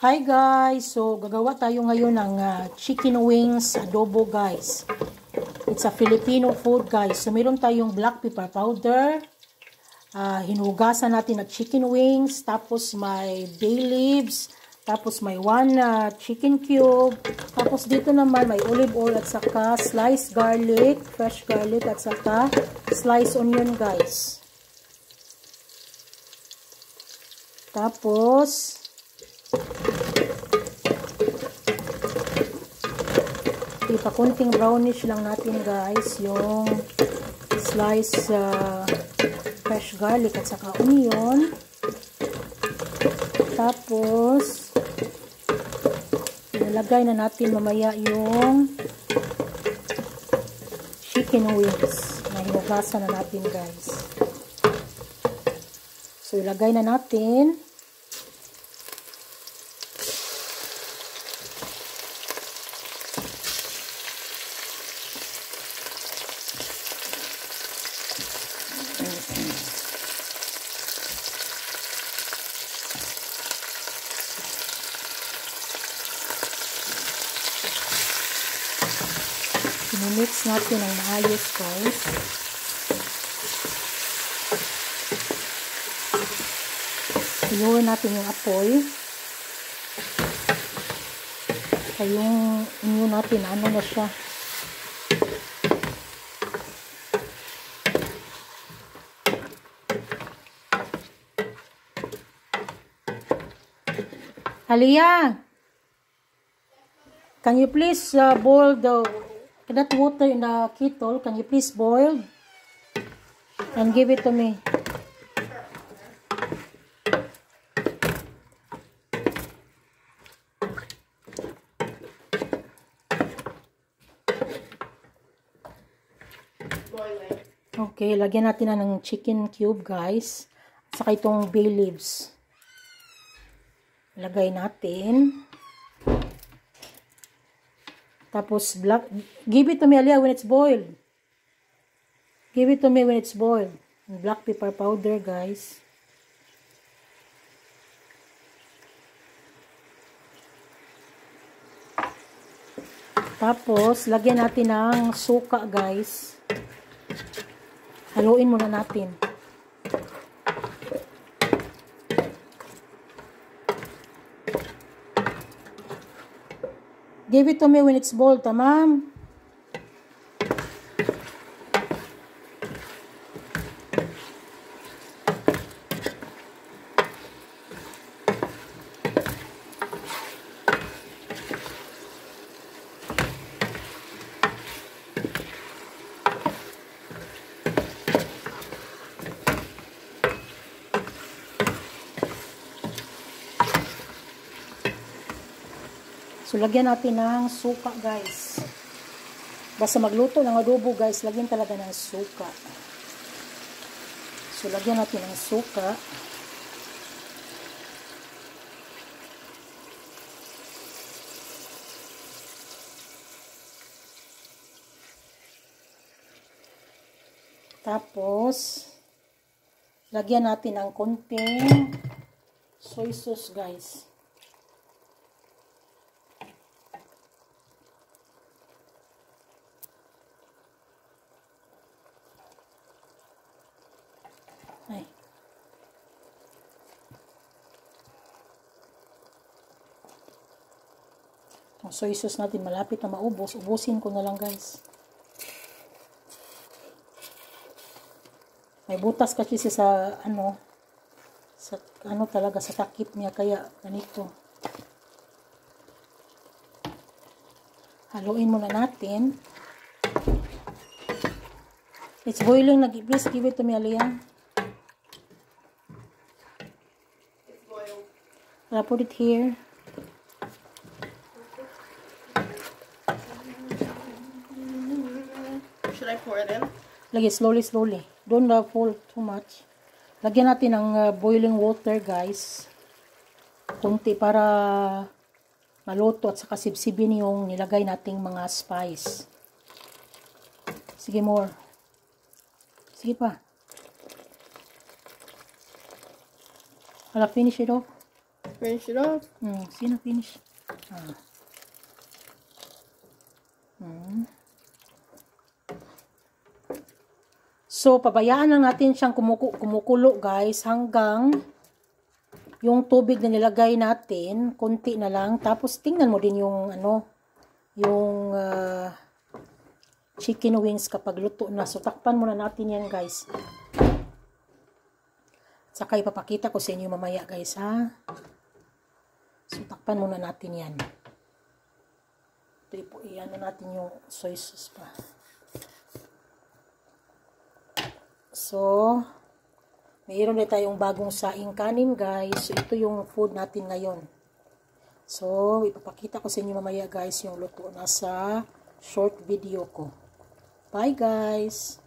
Hi guys! So, gagawa tayo ngayon ng chicken wings adobo guys. It's a Filipino food guys. So, meron tayong black pepper powder. Hinugasan natin na chicken wings. Tapos may bay leaves. Tapos may chicken cube. Tapos dito naman may olive oil at saka sliced garlic, fresh garlic at saka sliced onion guys. Tapos ipakunting brownish lang natin guys yung slice fresh garlic at saka onion. Tapos ilalagay na natin mamaya yung chicken wings na hinugasan na natin guys. So ilagay na natin. Mix natin ang maayos guys. Iluwin natin yung apoy. Kaya yung inyo natin, ano na siya. Aliyah, can you please boil that water in the kettle? Can you please boil and give it to me? Okay, lagyan natin na ng chicken cube guys. At saka itong bay leaves. Lagay natin. Tapos, give it to me, Aliyah, when it's boiled. Give it to me when it's boiled. Black pepper powder, guys. Tapos, lagyan natin ng suka, guys. Haluin muna natin. Give it to me when it's boiled, tamam? So, lagyan natin ng suka, guys. Basta magluto ng adobo, guys, lagyan talaga ng suka. So, lagyan natin ng suka. Tapos, lagyan natin ng konting soy sauce, guys. Ay. Itong soy sauce natin malapit na maubos. Ubusin ko na lang guys. May butas kasi sa talaga sa takip niya kaya ganito. Haluin muna natin. It's boiling. Please give it to me, Aliyah. I'll put it here. Should I pour it in? Lagi slowly. Don't pour too much. Lagyan natin ng boiling water, guys. Kunti para maluto at saka sibsibin yung nilagay nating mga spice. Sige, more. Sige pa. I'll finish it off. Finish it off. Sino finish? So, pabayaan lang natin siyang kumukulo guys hanggang yung tubig na nilagay natin, konti na lang. Tapos, tingnan mo din yung yung chicken wings kapag luto na. So, takpan muna natin yan guys. Saka ipapakita ko sa inyo mamaya guys ha. So, takpan muna natin yan. Ito po, iyan na natin yung soy sauce pa. So, mayroon na tayong bagong saing kanin guys. So, ito yung food natin ngayon. So, ipapakita ko sa inyo mamaya guys yung luto na sa short video ko. Bye guys!